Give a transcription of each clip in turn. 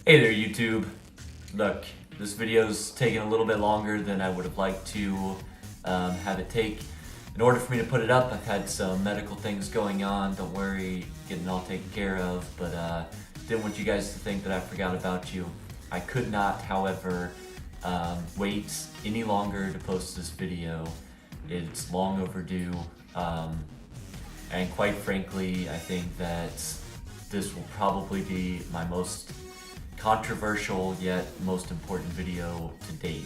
Hey there, YouTube. Look, this video's taking a little bit longer than I would have liked to have it take. In order for me to put it up, I've had some medical things going on. Don't worry, getting it all taken care of, but didn't want you guys to think that I forgot about you. I could not, however, wait any longer to post this video. It's long overdue, and quite frankly, I think that this will probably be my most controversial yet most important video to date.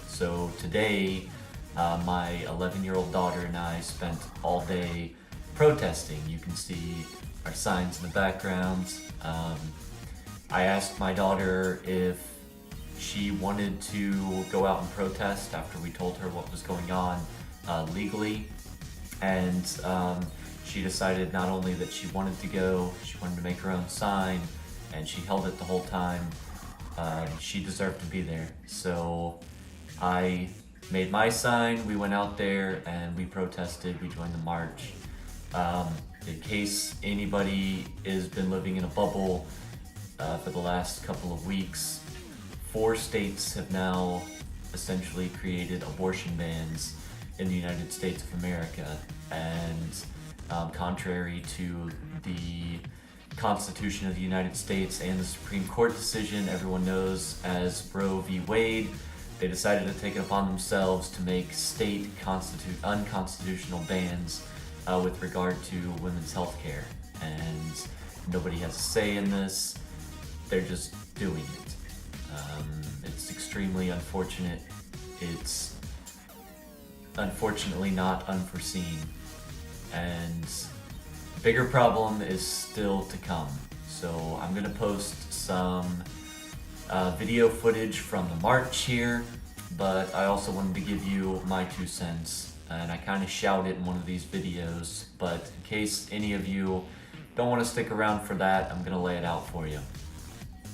So today, my 11-year-old daughter and I spent all day protesting. You can see our signs in the background. I asked my daughter if she wanted to go out and protest after we told her what was going on legally, and she decided not only that she wanted to go, she wanted to make her own sign, and she held it the whole time. She deserved to be there. So I made my sign, we went out there and we protested, we joined the march. In case anybody has been living in a bubble for the last couple of weeks, 4 states have now essentially created abortion bans in the United States of America. And contrary to the Constitution of the United States and the Supreme Court decision everyone knows as Roe v. Wade, they decided to take it upon themselves to make state unconstitutional bans with regard to women's health care. And nobody has a say in this. They're just doing it. It's extremely unfortunate. It's unfortunately not unforeseen. And bigger problem is still to come. So I'm gonna post some video footage from the march here, but I also wanted to give you my 2 cents, and I kind of shout it in one of these videos, but in case any of you don't want to stick around for that, I'm gonna lay it out for you.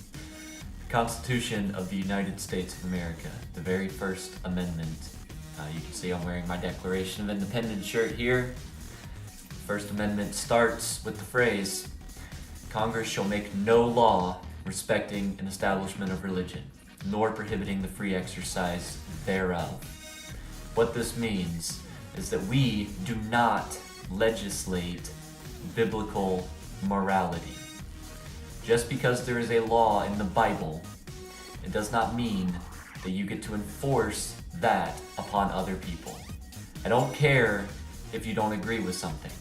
The Constitution of the United States of America, the very first amendment. You can see I'm wearing my Declaration of Independence shirt here. First Amendment starts with the phrase, "Congress shall make no law respecting an establishment of religion, nor prohibiting the free exercise thereof." What this means is that we do not legislate biblical morality. Just because there is a law in the Bible, it does not mean that you get to enforce that upon other people. I don't care if you don't agree with something.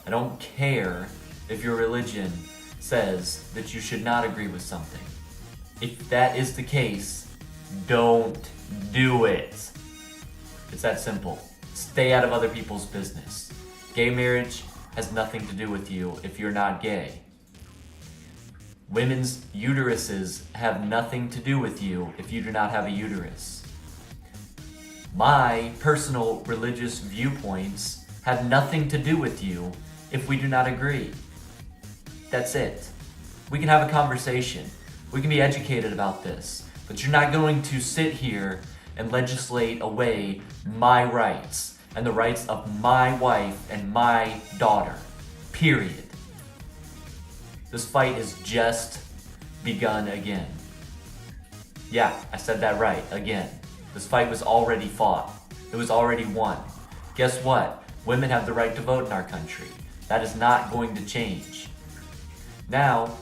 I don't care if your religion says that you should not agree with something. If that is the case, don't do it. It's that simple. Stay out of other people's business. Gay marriage has nothing to do with you if you're not gay. Women's uteruses have nothing to do with you if you do not have a uterus. My personal religious viewpoints have nothing to do with you if we do not agree. That's it. We can have a conversation. We can be educated about this, but you're not going to sit here and legislate away my rights and the rights of my wife and my daughter. Period. This fight has just begun again. Yeah, I said that right, again. This fight was already fought. It was already won. Guess what? Women have the right to vote in our country. That is not going to change. Now,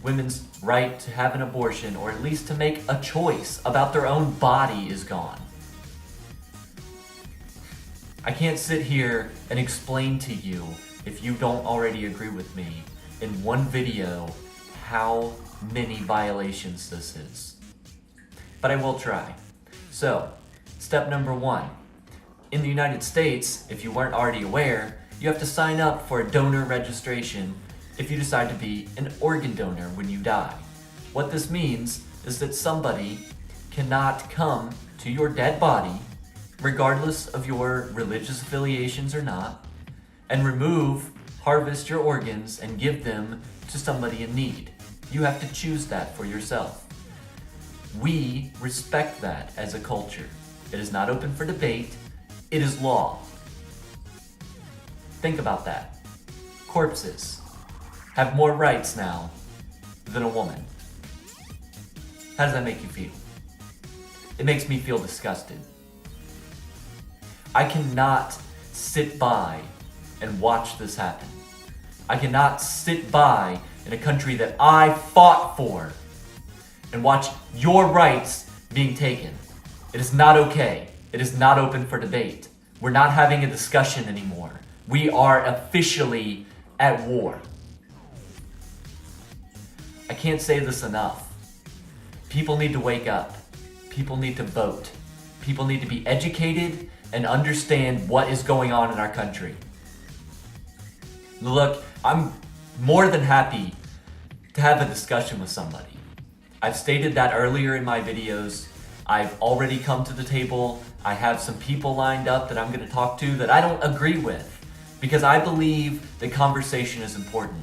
women's right to have an abortion, or at least to make a choice about their own body, is gone. I can't sit here and explain to you, if you don't already agree with me, in one video how many violations this is. But I will try. So, step number 1. In the United States, if you weren't already aware, you have to sign up for a donor registration if you decide to be an organ donor when you die. What this means is that somebody cannot come to your dead body, regardless of your religious affiliations or not, and harvest your organs and give them to somebody in need. You have to choose that for yourself. We respect that as a culture. It is not open for debate. It is law. Think about that. Corpses have more rights now than a woman. How does that make you feel? It makes me feel disgusted. I cannot sit by and watch this happen. I cannot sit by in a country that I fought for and watch your rights being taken. It is not okay. It is not open for debate. We're not having a discussion anymore. We are officially at war. I can't say this enough. People need to wake up. People need to vote. People need to be educated and understand what is going on in our country. Look, I'm more than happy to have a discussion with somebody. I've stated that earlier in my videos. I've already come to the table. I have some people lined up that I'm going to talk to that I don't agree with because I believe that conversation is important.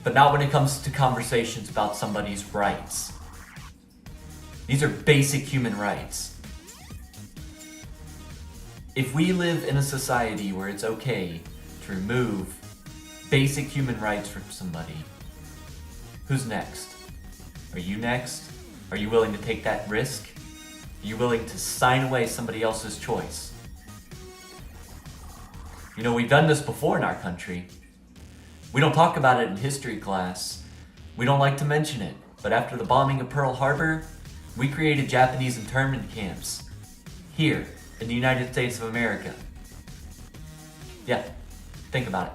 But not when it comes to conversations about somebody's rights. These are basic human rights. If we live in a society where it's okay to remove basic human rights from somebody, who's next? Are you next? Are you willing to take that risk? Are you willing to sign away somebody else's choice? You know, we've done this before in our country. We don't talk about it in history class. We don't like to mention it. But after the bombing of Pearl Harbor, we created Japanese internment camps here in the United States of America. Yeah, think about it.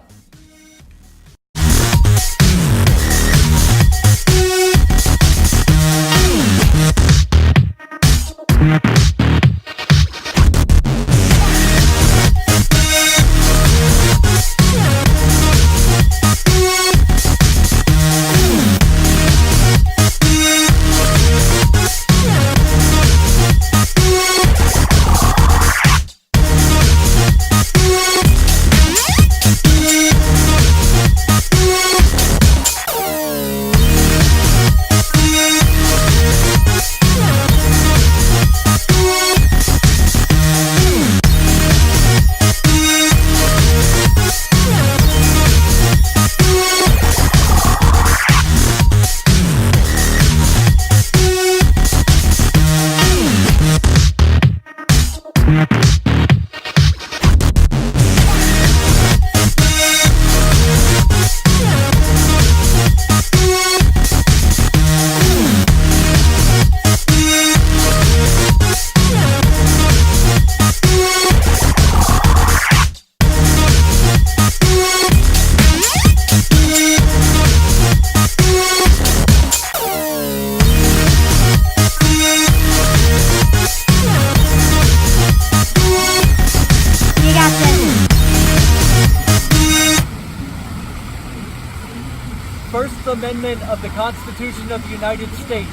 First Amendment of the Constitution of the United States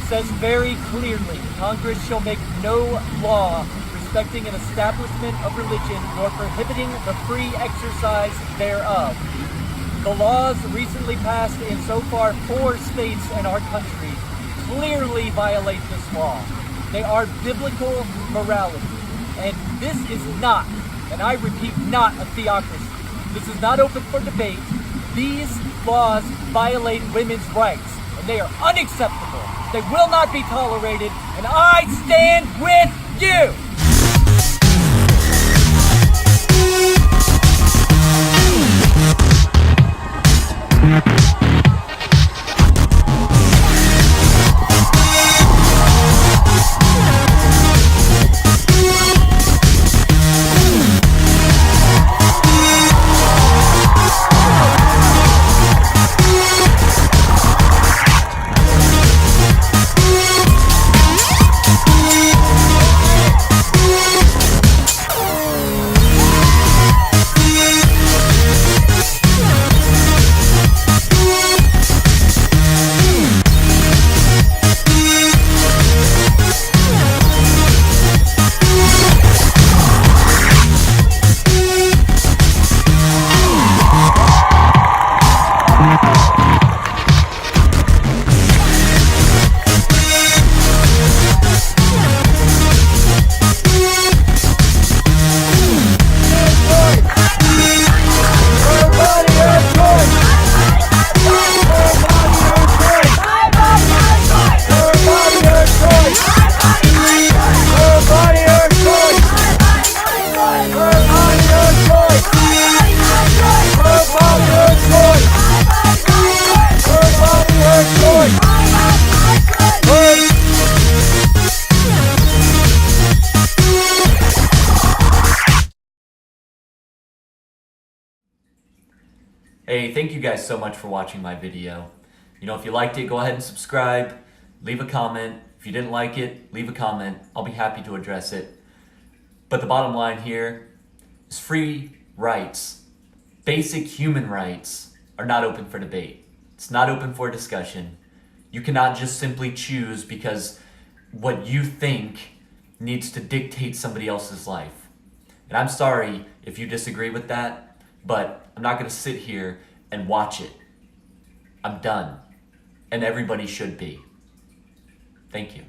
says very clearly, Congress shall make no law respecting an establishment of religion nor prohibiting the free exercise thereof. The laws recently passed in so far 4 states in our country clearly violate this law. They are biblical morality. And this is not, and I repeat, not a theocracy. This is not open for debate. These laws violate women's rights, and they are unacceptable. They will not be tolerated, and I stand with you! Hey, thank you guys so much for watching my video. You know, if you liked it, go ahead and subscribe, leave a comment. If you didn't like it, leave a comment. I'll be happy to address it. But the bottom line here is free rights, basic human rights, are not open for debate. It's not open for discussion. You cannot just simply choose because what you think needs to dictate somebody else's life. And I'm sorry if you disagree with that, but I'm not going to sit here and watch it. I'm done. And everybody should be. Thank you.